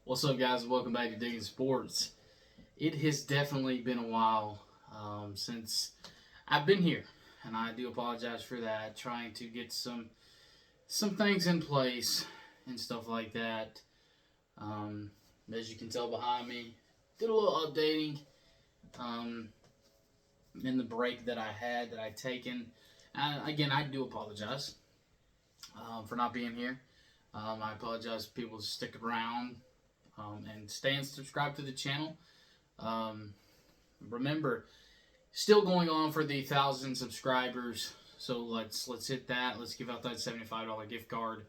What's up, guys? Welcome back to Digging Sports. It has definitely been a while since I've been here, and I do apologize for that. Trying to get some things in place and stuff like that. Um, as you can tell behind me, did a little updating um, in the break that I had that I taken. Again, I do apologize for not being here. I apologize to people who stick around and stay and subscribe to the channel. Um, Remember, still going on for the 1,000 subscribers. So let's hit that. Let's give out that $75 gift card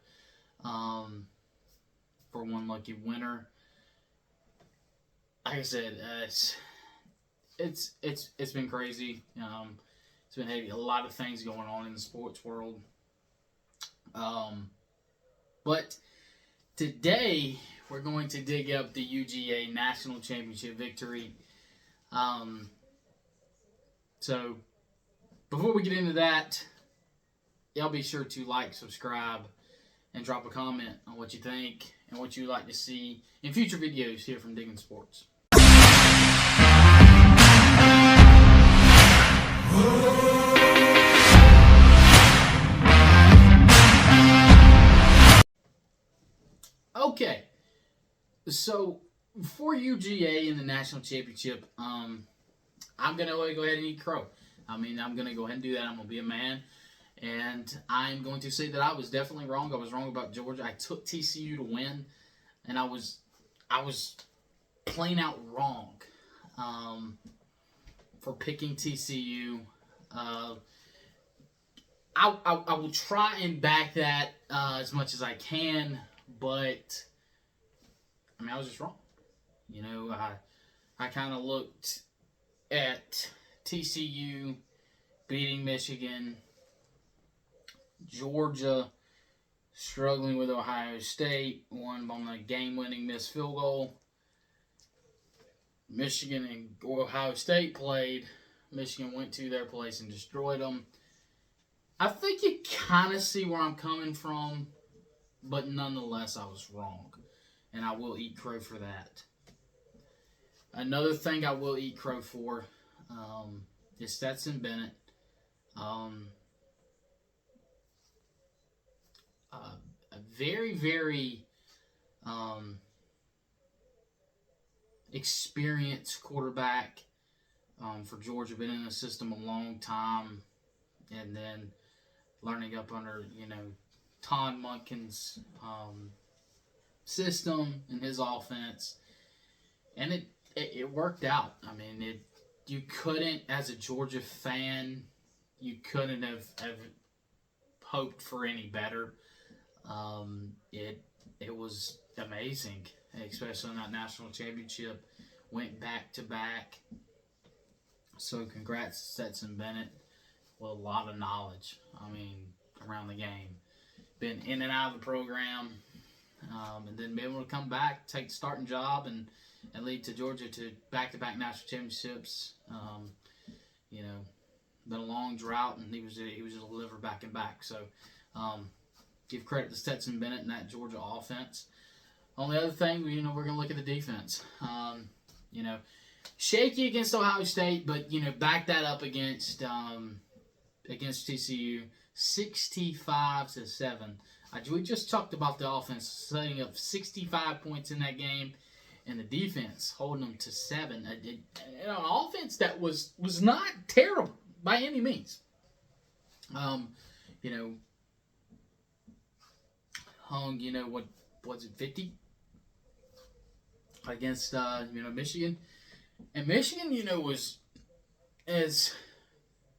um, for one lucky winner. Like I said, it's been crazy. It's been heavy. A lot of things going on in the sports world. Um, but today we're going to dig up the UGA National Championship victory. Um, so before we get into that, y'all be sure to like, subscribe, and drop a comment on what you think and what you'd like to see in future videos here from Digging Sports. Okay, so for UGA in the national championship, I'm gonna go ahead and eat crow. I'm gonna go ahead and do that. I'm gonna be a man, and I'm going to say that I was definitely wrong. I was wrong about Georgia. I took TCU to win, and I was plain out wrong for picking TCU. Uh, I will try and back that as much as I can, but I was just wrong. I kind of looked at TCU beating Michigan, Georgia struggling with Ohio State, won on a game-winning missed field goal. Michigan and Ohio State played. Michigan went to their place and destroyed them. I think you kind of see where I'm coming from, but nonetheless, I was wrong. And I will eat crow for that. Another thing I will eat crow for is Stetson Bennett. A very, very experienced quarterback for Georgia. Been in the system a long time. And then learning up under, Todd Monken's system and his offense. And it worked out. You couldn't, as a Georgia fan, you couldn't have hoped for any better. It was amazing, especially in that national championship. Went back to back. So congrats to Stetson Bennett with a lot of knowledge. Around the game, been in and out of the program, and then be able to come back, take the starting job, and lead to Georgia to back-to-back national championships. Been a long drought, and he was a deliver back and back. So, give credit to Stetson Bennett and that Georgia offense. Only other thing, we're going to look at the defense. Shaky against Ohio State, but back that up against TCU, 65-7. We just talked about the offense setting up 65 points in that game, and the defense holding them to 7. An offense that was not terrible by any means. Hung, what was it, 50 against Michigan, and Michigan, was as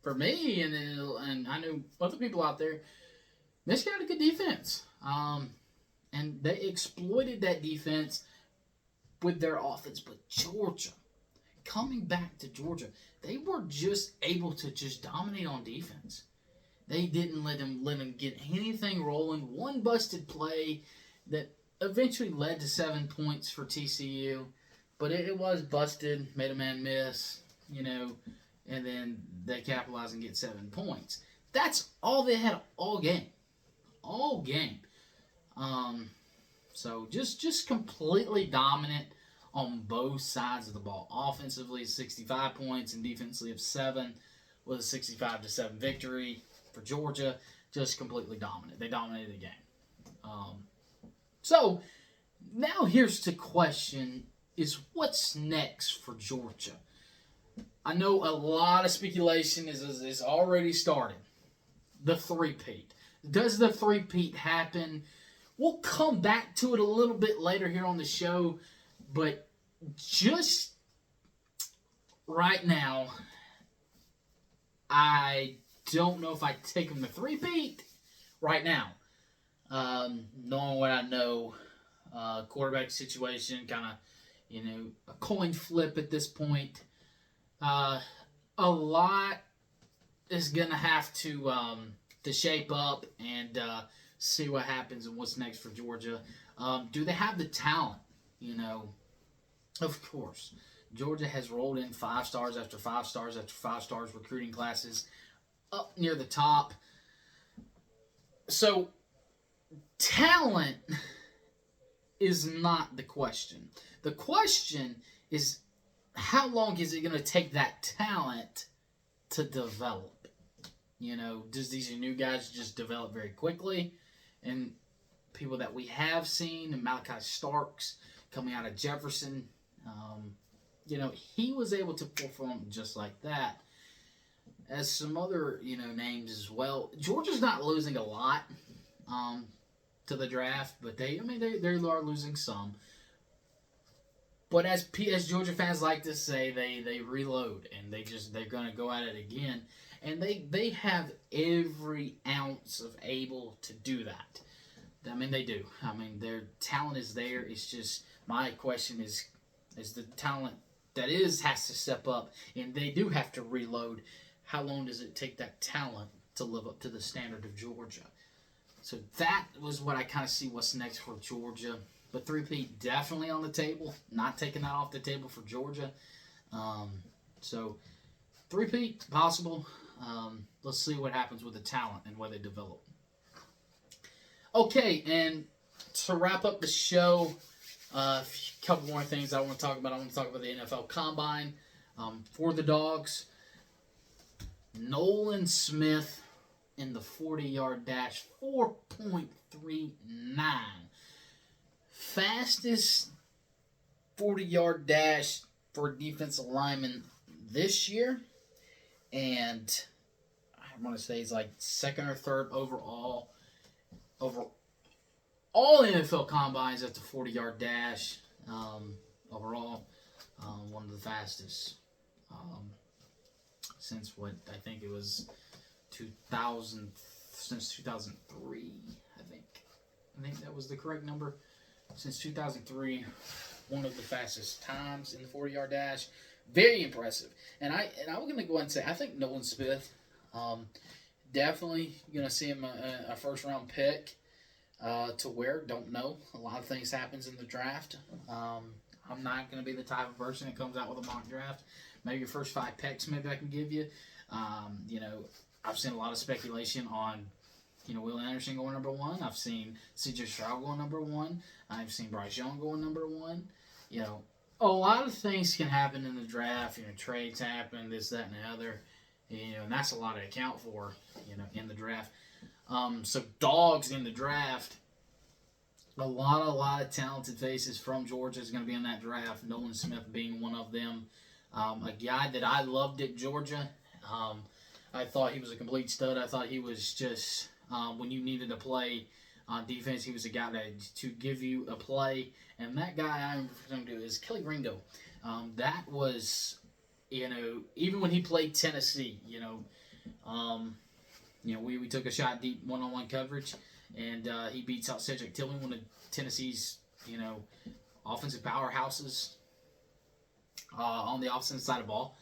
for me, and I know other people out there, Michigan had a good defense, and they exploited that defense with their offense. But Georgia, coming back to Georgia, they were just able to just dominate on defense. They didn't let them get anything rolling. One busted play that eventually led to 7 points for TCU, but it was busted, made a man miss, and then they capitalize and get 7 points. That's all they had all game. All game. So just completely dominant on both sides of the ball. Offensively, 65 points, and defensively of 7 with a 65-7 victory for Georgia. Just completely dominant. They dominated the game. So now here's the question: is what's next for Georgia? I know a lot of speculation is already started. The three-peat. Does the three-peat happen? We'll come back to it a little bit later here on the show, but just right now, I don't know if I take them to three-peat right now. Knowing what I know, quarterback situation, kind of, a coin flip at this point. A lot is gonna have to shape up and see what happens and what's next for Georgia. Do they have the talent? Of course, Georgia has rolled in 5 stars after 5 stars after 5 stars recruiting classes up near the top. So talent is not the question. The question is, how long is it going to take that talent to develop? Does these new guys just develop very quickly? And people that we have seen, and Malachi Starks coming out of Jefferson, he was able to perform just like that. As some other, names as well. Georgia's not losing a lot to the draft, but they are losing some. But as Georgia fans like to say, they reload and they're going to go at it again, and they have every ounce of able to do that. They do. Their talent is there. It's just my question is the talent that has to step up, and they do have to reload. How long does it take that talent to live up to the standard of Georgia? So that was what I kind of see what's next for Georgia. But three-peat definitely on the table. Not taking that off the table for Georgia. So three-peat possible. Let's see what happens with the talent and where they develop. Okay, and to wrap up the show, a couple more things I want to talk about. I want to talk about the NFL Combine for the Dogs. Nolan Smith in the 40-yard dash, 4.39. Fastest 40-yard dash for a defensive lineman this year. And I want to say he's like second or third overall. Over all NFL combines at the 40-yard dash. Overall, one of the fastest. Since what I think it was 2000, since 2003, I think that was the correct number. Since 2003, one of the fastest times in the 40-yard dash. Very impressive. And I'm going to go ahead and say I think Nolan Smith, definitely going to see him a first-round pick. To where, don't know. A lot of things happens in the draft. I'm not going to be the type of person that comes out with a mock draft. Maybe your first 5 picks, maybe I can give you. I've seen a lot of speculation on, Will Anderson going number 1. I've seen C.J. Stroud going number 1. I've seen Bryce Young going number 1. A lot of things can happen in the draft. Trades happen, this, that, and the other. And that's a lot to account for, in the draft. So Dogs in the draft, a lot of talented faces from Georgia is going to be in that draft. Nolan Smith being one of them. A guy that I loved at Georgia. I thought he was a complete stud. I thought he was just, when you needed to play on defense, he was a guy to give you a play. And that guy I'm referring to is Kelly Ringo. That was, even when he played Tennessee, we took a shot deep one-on-one coverage, and he beats out Cedric Tillman, one of Tennessee's, offensive powerhouses on the offensive side of the ball.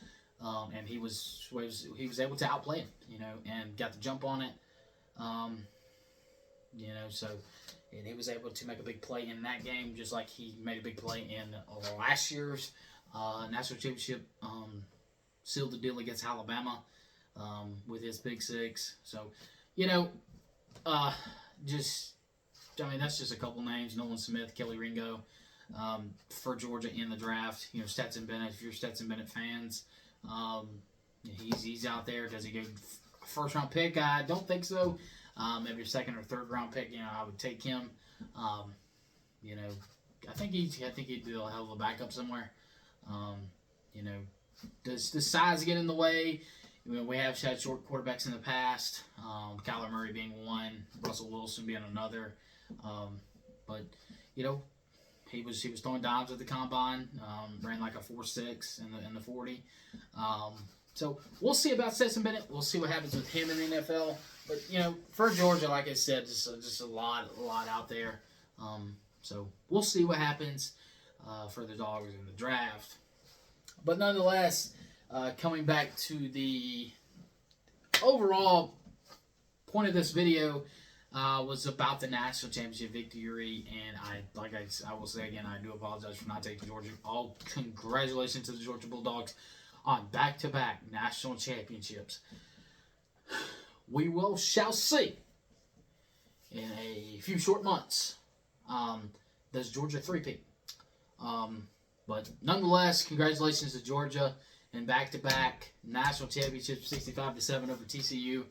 And he was able to outplay him, and got the jump on it. And he was able to make a big play in that game, just like he made a big play in last year's national championship. Sealed the deal against Alabama. With his big 6. So, just I mean, that's just a couple names: Nolan Smith, Kelly Ringo, for Georgia in the draft. Stetson Bennett. If you're Stetson Bennett fans, he's out there. Does he go first round pick? I don't think so. Maybe a second or third round pick. I would take him. I think he'd do a hell of a backup somewhere. Does the size get in the way? We have had short quarterbacks in the past. Kyler Murray being one, Russell Wilson being another. But he was throwing dimes at the combine. Ran like a 4.6 in the 40. So we'll see about Stetson Bennett. We'll see what happens with him in the NFL. But for Georgia, like I said, just a lot out there. So we'll see what happens for the Dogs in the draft. But nonetheless, coming back to the overall point of this video was about the national championship victory, and I will say again, I do apologize for not taking Georgia. All congratulations to the Georgia Bulldogs on back-to-back national championships. We shall see in a few short months. Does Georgia three-peat? But nonetheless, congratulations to Georgia and back-to-back national championships, 65-7 over TCU.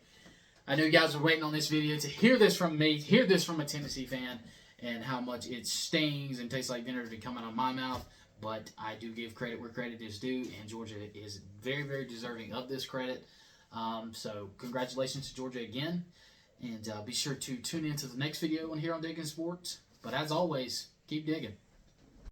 I know you guys are waiting on this video to hear this from me, hear this from a Tennessee fan, and how much it stings and tastes like vinegar to come out of my mouth. But I do give credit where credit is due, and Georgia is very, very deserving of this credit. So congratulations to Georgia again, and be sure to tune in to the next video on here on Digging Sports. But as always, keep digging.